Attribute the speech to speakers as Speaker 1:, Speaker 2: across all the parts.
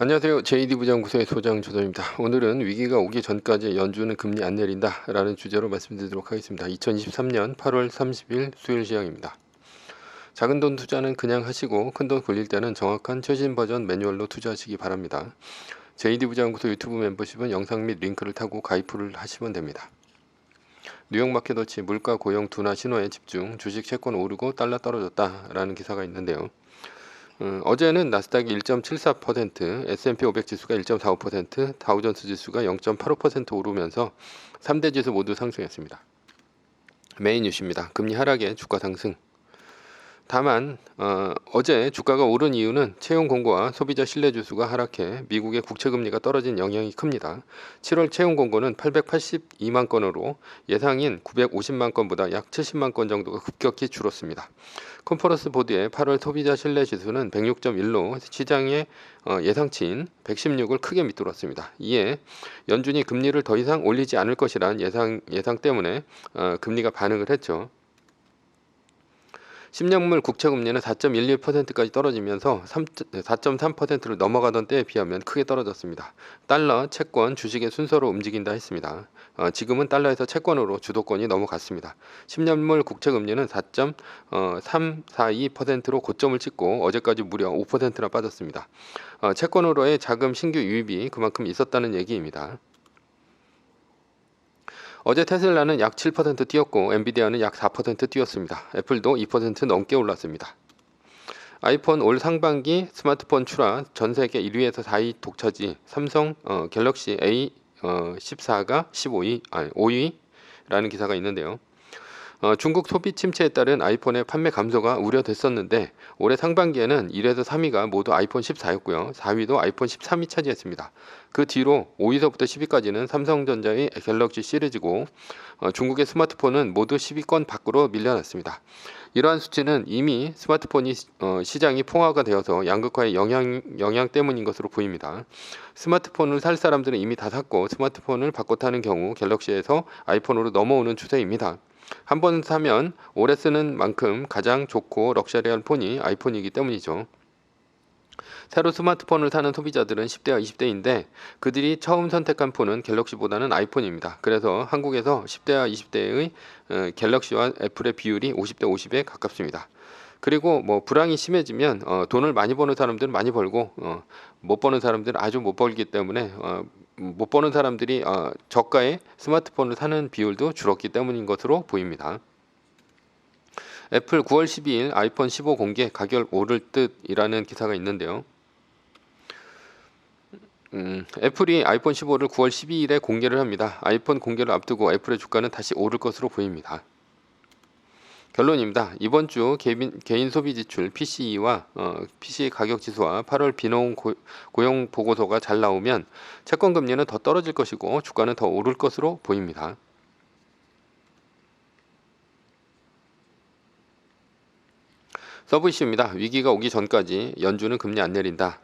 Speaker 1: 안녕하세요. JD부장구소의 소장 조선입니다. 오늘은 위기가 오기 전까지 연준은 금리 안 내린다 라는 주제로 말씀드리도록 하겠습니다. 2023년 8월 30일 수요일 시황입니다. 작은 돈 투자는 그냥 하시고 큰 돈 굴릴 때는 정확한 최신 버전 매뉴얼로 투자하시기 바랍니다. JD부장구소 유튜브 멤버십은 영상 및 링크를 타고 가입을 하시면 됩니다. 뉴욕 마켓워치 물가 고용 둔화 신호에 집중, 주식 채권 오르고 달러 떨어졌다 라는 기사가 있는데요. 어제는 나스닥이 1.74%, S&P 500 지수가 1.45%, 다우존스 지수가 0.85% 오르면서 3대 지수 모두 상승했습니다. 메인 뉴스입니다. 금리 하락에 주가 상승. 다만 어제 주가가 오른 이유는 채용 공고와 소비자 신뢰 지수가 하락해 미국의 국채 금리가 떨어진 영향이 큽니다. 7월 채용 공고는 882만 건으로 예상인 950만 건보다 약 70만 건 정도가 급격히 줄었습니다. 컨퍼런스 보드의 8월 소비자 신뢰 지수는 106.1로 시장의 예상치인 116을 크게 밑돌았습니다. 이에 연준이 금리를 더 이상 올리지 않을 것이란 예상 때문에 금리가 반응을 했죠. 10년물 국채금리는 4.11%까지 떨어지면서 4.3%를 넘어가던 때에 비하면 크게 떨어졌습니다. 달러, 채권, 주식의 순서로 움직인다 했습니다. 지금은 달러에서 채권으로 주도권이 넘어갔습니다. 10년물 국채금리는 4.342%로 고점을 찍고 어제까지 무려 5%나 빠졌습니다. 채권으로의 자금 신규 유입이 그만큼 있었다는 얘기입니다. 어제 테슬라는 약 7% 뛰었고 엔비디아는 약 4% 뛰었습니다. 애플도 2% 넘게 올랐습니다. 아이폰 올 상반기 스마트폰 출하 전세계 1위에서 4위 독차지 삼성 갤럭시 A14가 5위라는 기사가 있는데요. 중국 소비 침체에 따른 아이폰의 판매 감소가 우려됐었는데 올해 상반기에는 1위에서 3위가 모두 아이폰 14였고요. 4위도 아이폰 13이 차지했습니다. 그 뒤로 5위서부터 10위까지는 삼성전자의 갤럭시 시리즈고 중국의 스마트폰은 모두 10위권 밖으로 밀려났습니다. 이러한 수치는 이미 스마트폰이 시장이 포화가 되어서 양극화의 영향 때문인 것으로 보입니다. 스마트폰을 살 사람들은 이미 다 샀고 스마트폰을 바꿔 타는 경우 갤럭시에서 아이폰으로 넘어오는 추세입니다. 한 번 사면 오래 쓰는 만큼 가장 좋고 럭셔리한 폰이 아이폰이기 때문이죠. 새로 스마트폰을 사는 소비자들은 10대와 20대인데 그들이 처음 선택한 폰은 갤럭시보다는 아이폰입니다. 그래서 한국에서 10대와 20대의 갤럭시와 애플의 비율이 50대 50에 가깝습니다. 그리고 뭐 불황이 심해지면 돈을 많이 버는 사람들은 많이 벌고 못 버는 사람들은 아주 못 벌기 때문에 못 버는 사람들이 저가의 스마트폰을 사는 비율도 줄었기 때문인 것으로 보입니다. 애플 9월 12일 아이폰 15 공개 가격 오를 듯이라는 기사가 있는데요. 애플이 아이폰 15를 9월 12일에 공개를 합니다. 아이폰 공개를 앞두고 애플의 주가는 다시 오를 것으로 보입니다. 결론입니다. 이번 주 개인 소비 지출 PCE와 PC 가격 지수와 8월 비농 고용 보고서가 잘 나오면 채권 금리는 더 떨어질 것이고 주가는 더 오를 것으로 보입니다. 서브 이슈입니다. 위기가 오기 전까지 연준은 금리 안 내린다.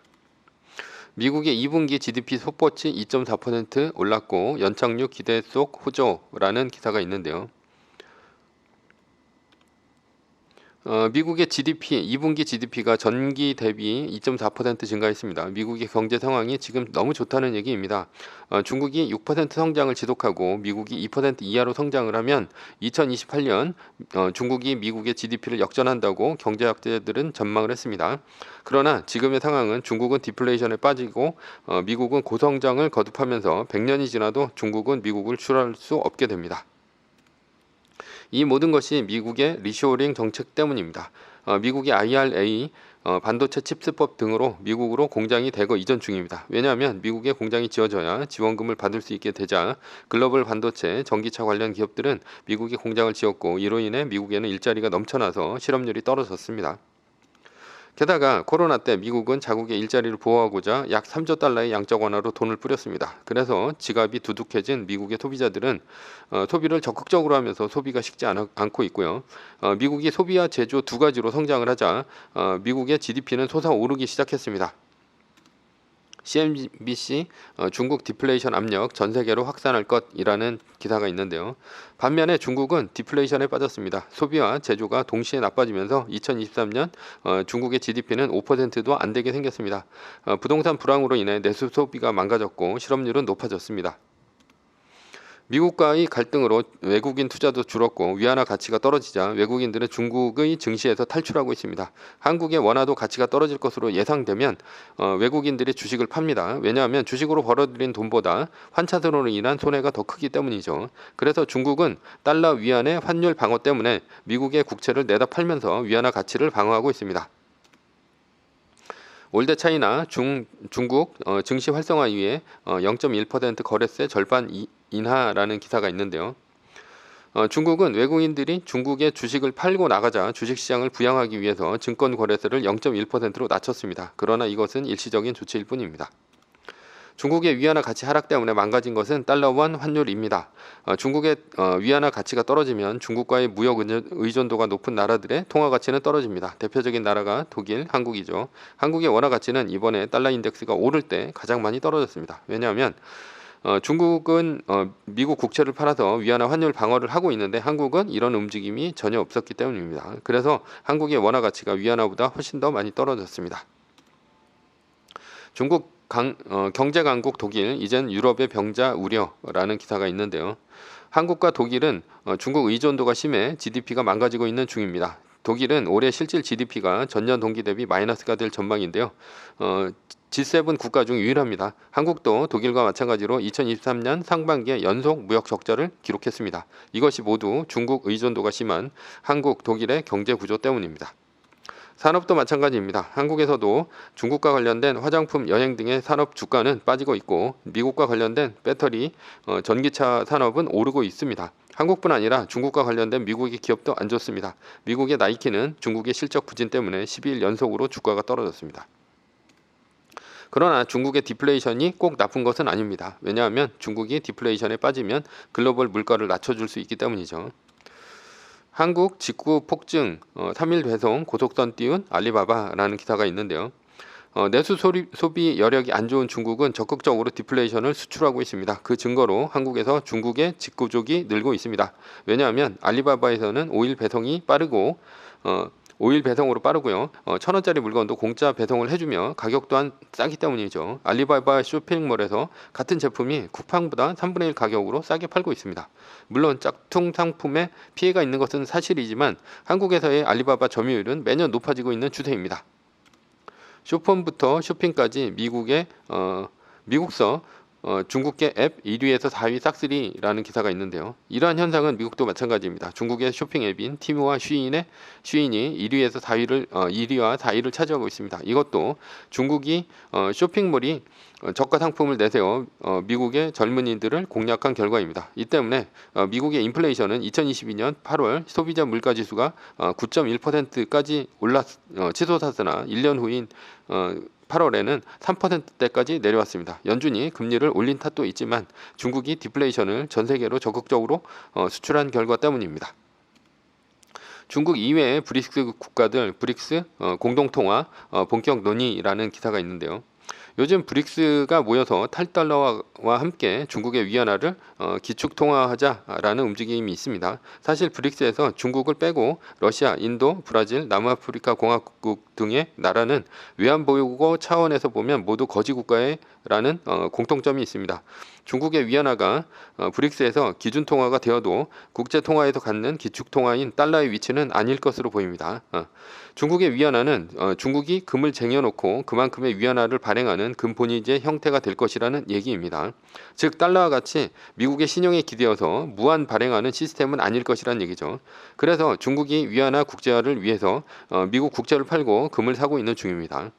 Speaker 1: 미국의 2분기 GDP 속보치 2.4% 올랐고 연착륙 기대 속 호조라는 기사가 있는데요. 미국의 GDP, 2분기 GDP가 전기 대비 2.4% 증가했습니다. 미국의 경제 상황이 지금 너무 좋다는 얘기입니다. 중국이 6% 성장을 지속하고 미국이 2% 이하로 성장을 하면 2028년 중국이 미국의 GDP를 역전한다고 경제학자들은 전망을 했습니다. 그러나 지금의 상황은 중국은 디플레이션에 빠지고 미국은 고성장을 거듭하면서 100년이 지나도 중국은 미국을 추월할 수 없게 됩니다. 이 모든 것이 미국의 리쇼어링 정책 때문입니다. 미국의 IRA, 반도체 칩스법 등으로 미국으로 공장이 대거 이전 중입니다. 왜냐하면 미국에 공장이 지어져야 지원금을 받을 수 있게 되자 글로벌 반도체, 전기차 관련 기업들은 미국에 공장을 지었고 이로 인해 미국에는 일자리가 넘쳐나서 실업률이 떨어졌습니다. 게다가 코로나 때 미국은 자국의 일자리를 보호하고자 약 3조 달러의 양적 완화로 돈을 뿌렸습니다. 그래서 지갑이 두둑해진 미국의 소비자들은 소비를 적극적으로 하면서 소비가 식지 않고 있고요. 미국이 소비와 제조 두 가지로 성장을 하자 미국의 GDP는 솟아오르기 시작했습니다. CNBC 중국 디플레이션 압력 전 세계로 확산할 것이라는 기사가 있는데요. 반면에 중국은 디플레이션에 빠졌습니다. 소비와 제조가 동시에 나빠지면서 2023년 중국의 GDP는 5%도 안 되게 생겼습니다. 부동산 불황으로 인해 내수 소비가 망가졌고 실업률은 높아졌습니다. 미국과의 갈등으로 외국인 투자도 줄었고 위안화 가치가 떨어지자 외국인들은 중국의 증시에서 탈출하고 있습니다. 한국의 원화도 가치가 떨어질 것으로 예상되면 외국인들이 주식을 팝니다. 왜냐하면 주식으로 벌어들인 돈보다 환차선으로 인한 손해가 더 크기 때문이죠. 그래서 중국은 달러 위안의 환율 방어 때문에 미국의 국채를 내다 팔면서 위안화 가치를 방어하고 있습니다. 올드 차이나 중국 증시 활성화 이후에 0.1% 거래세 절반 인하라는 기사가 있는데요. 중국은 외국인들이 중국의 주식을 팔고 나가자 주식시장을 부양하기 위해서 증권 거래세를 0.1%로 낮췄습니다. 그러나 이것은 일시적인 조치일 뿐입니다. 중국의 위안화 가치 하락 때문에 망가진 것은 달러원 환율입니다. 중국의 위안화 가치가 떨어지면 중국과의 무역 의존도가 높은 나라들의 통화 가치는 떨어집니다. 대표적인 나라가 독일, 한국이죠. 한국의 원화 가치는 이번에 달러 인덱스가 오를 때 가장 많이 떨어졌습니다. 왜냐하면 중국은 미국 국채를 팔아서 위안화 환율 방어를 하고 있는데 한국은 이런 움직임이 전혀 없었기 때문입니다. 그래서 한국의 원화 가치가 위안화보다 훨씬 더 많이 떨어졌습니다. 중국 경제 강국 독일 이젠 유럽의 병자 우려라는 기사가 있는데요. 한국과 독일은 중국 의존도가 심해 GDP가 망가지고 있는 중입니다. 독일은 올해 실질 GDP가 전년 동기 대비 마이너스가 될 전망인데요. G7 국가 중 유일합니다. 한국도 독일과 마찬가지로 2023년 상반기에 연속 무역 적자를 기록했습니다. 이것이 모두 중국 의존도가 심한 한국, 독일의 경제 구조 때문입니다. 산업도 마찬가지입니다. 한국에서도 중국과 관련된 화장품, 여행 등의 산업 주가는 빠지고 있고 미국과 관련된 배터리, 전기차 산업은 오르고 있습니다. 한국뿐 아니라 중국과 관련된 미국의 기업도 안 좋습니다. 미국의 나이키는 중국의 실적 부진 때문에 12일 연속으로 주가가 떨어졌습니다. 그러나 중국의 디플레이션이 꼭 나쁜 것은 아닙니다. 왜냐하면 중국이 디플레이션에 빠지면 글로벌 물가를 낮춰줄 수 있기 때문이죠. 한국 직구 폭증 3일 배송 고속선 띄운 알리바바라는 기사가 있는데요. 내수 소비 여력이 안 좋은 중국은 적극적으로 디플레이션을 수출하고 있습니다. 그 증거로 한국에서 중국의 직구족이 늘고 있습니다. 왜냐하면 알리바바에서는 5일 배송이 빠르고 5일 배송으로 빠르고요. 1,000원짜리 물건도 공짜 배송을 해주며 가격 또한 싸기 때문이죠. 알리바바 쇼핑몰에서 같은 제품이 쿠팡보다 3분의 1 가격으로 싸게 팔고 있습니다. 물론 짝퉁 상품에 피해가 있는 것은 사실이지만 한국에서의 알리바바 점유율은 매년 높아지고 있는 추세입니다. 쇼폰부터 쇼핑까지 미국서 중국계 앱 1위에서 4위 싹쓸이라는 기사가 있는데요. 이러한 현상은 미국도 마찬가지입니다. 중국의 쇼핑 앱인 티무와 쉬인이 1위에서 1위와 4위를 차지하고 있습니다. 이것도 중국이 쇼핑몰이 저가 상품을 내세워 미국의 젊은이들을 공략한 결과입니다. 이 때문에 미국의 인플레이션은 2022년 8월 소비자 물가지수가 9.1%까지 치솟았으나 1년 후인 8월에는 3%대까지 내려왔습니다. 연준이 금리를 올린 탓도 있지만 중국이 디플레이션을 전 세계로 적극적으로 수출한 결과 때문입니다. 중국 이외의 브릭스 국가들 브릭스 공동통화 본격 논의라는 기사가 있는데요. 요즘 브릭스가 모여서 탈달러와 함께 중국의 위안화를 기축통화하자라는 움직임이 있습니다. 사실 브릭스에서 중국을 빼고 러시아, 인도, 브라질, 남아프리카 공화국 등의 나라는 외환보유고 차원에서 보면 모두 거지국가라는 공통점이 있습니다. 중국의 위안화가 브릭스에서 기준통화가 되어도 국제통화에서 갖는 기축통화인 달러의 위치는 아닐 것으로 보입니다. 중국의 위안화는 중국이 금을 쟁여놓고 그만큼의 위안화를 발행하는 금본위제 형태가 될 것이라는 얘기입니다. 즉 달러와 같이 미국의 신용에 기대어서 무한 발행하는 시스템은 아닐 것이라는 얘기죠. 그래서 중국이 위안화 국제화를 위해서 미국 국채를 팔고 금을 사고 있는 중입니다.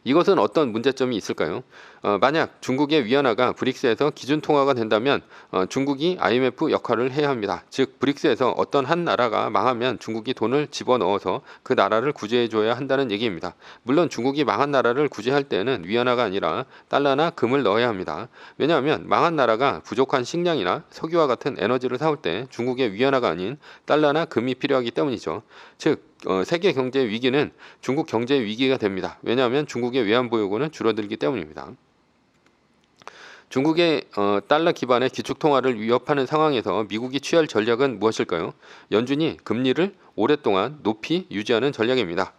Speaker 1: 이것은 어떤 문제점이 있을까요? 만약 중국의 위안화가 브릭스에서 기준통화가 된다면 중국이 IMF 역할을 해야 합니다. 즉 브릭스에서 어떤 한 나라가 망하면 중국이 돈을 집어넣어서 그 나라를 구제해줘야 한다는 얘기입니다. 물론 중국이 망한 나라를 구제할 때는 위안화가 아니라 달러나 금을 넣어야 합니다. 왜냐하면 망한 나라가 부족한 식량이나 석유와 같은 에너지를 사올 때 중국의 위안화가 아닌 달러나 금이 필요하기 때문이죠. 즉 세계 경제 위기는 중국 경제 위기가 됩니다. 왜냐하면 중국의 외환 보유고는 줄어들기 때문입니다. 중국의 달러 기반의 기축통화를 위협하는 상황에서 미국이 취할 전략은 무엇일까요? 연준이 금리를 오랫동안 높이 유지하는 전략입니다.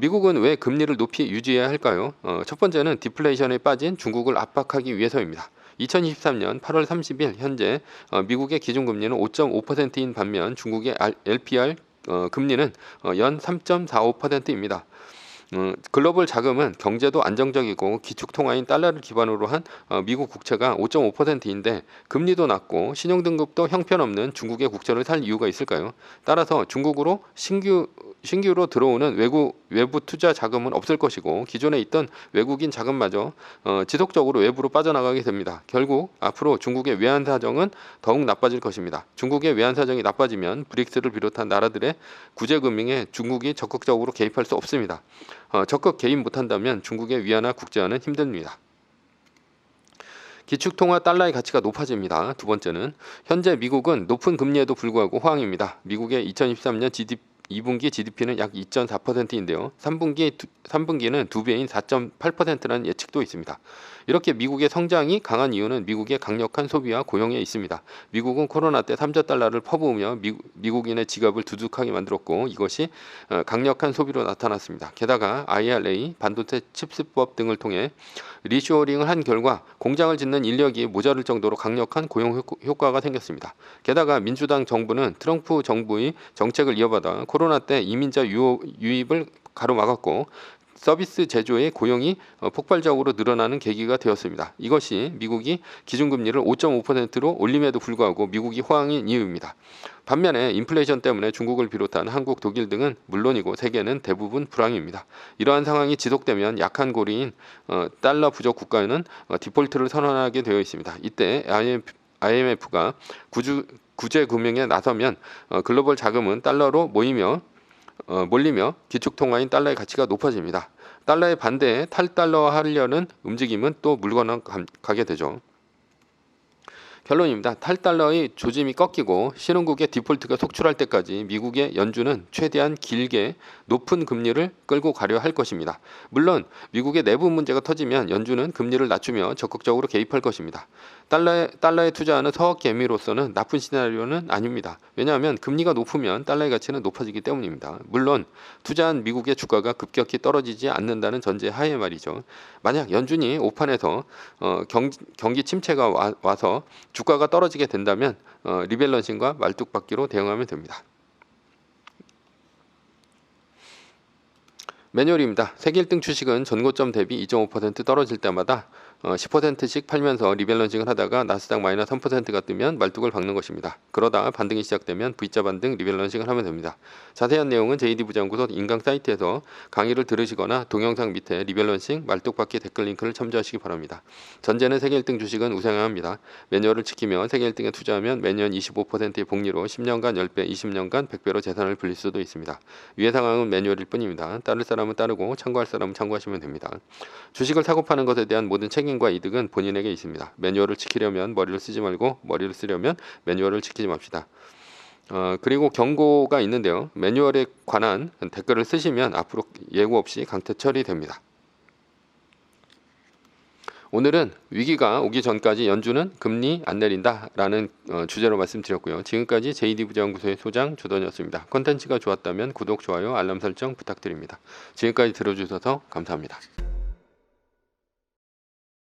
Speaker 1: 미국은 왜 금리를 높이 유지해야 할까요? 첫 번째는 디플레이션에 빠진 중국을 압박하기 위해서입니다. 2023년 8월 30일 현재 미국의 기준금리는 5.5%인 반면 중국의 LPR 금리는 연 3.45%입니다. 글로벌 자금은 경제도 안정적이고 기축통화인 달러를 기반으로 한 미국 국채가 5.5%인데 금리도 낮고 신용등급도 형편없는 중국의 국채를 살 이유가 있을까요? 따라서 중국으로 신규로 들어오는 외부 투자 자금은 없을 것이고 기존에 있던 외국인 자금마저 지속적으로 외부로 빠져나가게 됩니다. 결국 앞으로 중국의 외환 사정은 더욱 나빠질 것입니다. 중국의 외환 사정이 나빠지면 브릭스를 비롯한 나라들의 구제금융에 중국이 적극적으로 개입할 수 없습니다. 적극 개입 못한다면 중국의 위안화 국제화는 힘듭니다. 기축통화 달러의 가치가 높아집니다. 두 번째는 현재 미국은 높은 금리에도 불구하고 호황입니다. 미국의 2023년 2분기 GDP는 약 2.4%인데요. 3분기는 2배인 4.8%라는 예측도 있습니다. 이렇게 미국의 성장이 강한 이유는 미국의 강력한 소비와 고용에 있습니다. 미국은 코로나 때 3조 달러를 퍼부으며 미국인의 지갑을 두둑하게 만들었고 이것이 강력한 소비로 나타났습니다. 게다가 IRA, 반도체 칩스법 등을 통해 리쇼어링을 한 결과 공장을 짓는 인력이 모자랄 정도로 강력한 고용 효과가 생겼습니다. 게다가 민주당 정부는 트럼프 정부의 정책을 이어받아 코로나 때 이민자 유입을 가로막았고 서비스 제조의 고용이 폭발적으로 늘어나는 계기가 되었습니다. 이것이 미국이 기준금리를 5.5%로 올림에도 불구하고 미국이 호황인 이유입니다. 반면에 인플레이션 때문에 중국을 비롯한 한국, 독일 등은 물론이고 세계는 대부분 불황입니다. 이러한 상황이 지속되면 약한 고리인 달러 부족 국가는 디폴트를 선언하게 되어 있습니다. 이때 IMF가 구제 금융에 나서면 글로벌 자금은 달러로 몰리며 기축통화인 달러의 가치가 높아집니다. 달러의 반대에 탈달러화하려는 움직임은 또 물건을 가게 되죠. 결론입니다. 탈달러의 조짐이 꺾이고 신흥국의 디폴트가 속출할 때까지 미국의 연준은 최대한 길게 높은 금리를 끌고 가려 할 것입니다. 물론 미국의 내부 문제가 터지면 연준은 금리를 낮추며 적극적으로 개입할 것입니다. 달러에 투자하는 서학개미로서는 나쁜 시나리오는 아닙니다. 왜냐하면 금리가 높으면 달러의 가치는 높아지기 때문입니다. 물론 투자한 미국의 주가가 급격히 떨어지지 않는다는 전제 하에 말이죠. 만약 연준이 오판에서 경기 침체가 와서 주가가 떨어지게 된다면 리밸런싱과 말뚝박기로 대응하면 됩니다. 매뉴얼입니다. 세계 1등 주식은 전고점 대비 2.5% 떨어질 때마다 10%씩 팔면서 리밸런싱을 하다가 나스닥 마이너스 3%가 뜨면 말뚝을 박는 것입니다. 그러다 반등이 시작되면 V자 반등 리밸런싱을 하면 됩니다. 자세한 내용은 JD부장연구소 인강 사이트에서 강의를 들으시거나 동영상 밑에 리밸런싱 말뚝박기 댓글 링크를 참조하시기 바랍니다. 전제는 세계 1등 주식은 우상향 합니다. 매뉴얼을 지키며 세계 1등에 투자하면 매년 25%의 복리로 10년간 10배, 20년간 100배로 재산을 불릴 수도 있습니다. 위의 상황은 매뉴얼일 뿐입니다. 따를 사람은 따르고 참고할 사람은 참고하시면 됩니다. 주식을 사고 파는 것에 대한 모든 책임과 이득은 본인에게 있습니다. 매뉴얼을 지키려면 머리를 쓰지 말고 머리를 쓰려면 매뉴얼을 지키지 맙시다. 그리고 경고가 있는데요. 매뉴얼에 관한 댓글을 쓰시면 앞으로 예고 없이 강퇴 처리됩니다. 오늘은 위기가 오기 전까지 연준은 금리 안 내린다라는 주제로 말씀드렸고요. 지금까지 JD부장연구소의 소장 조던이었습니다. 콘텐츠가 좋았다면 구독, 좋아요, 알람 설정 부탁드립니다. 지금까지 들어주셔서 감사합니다.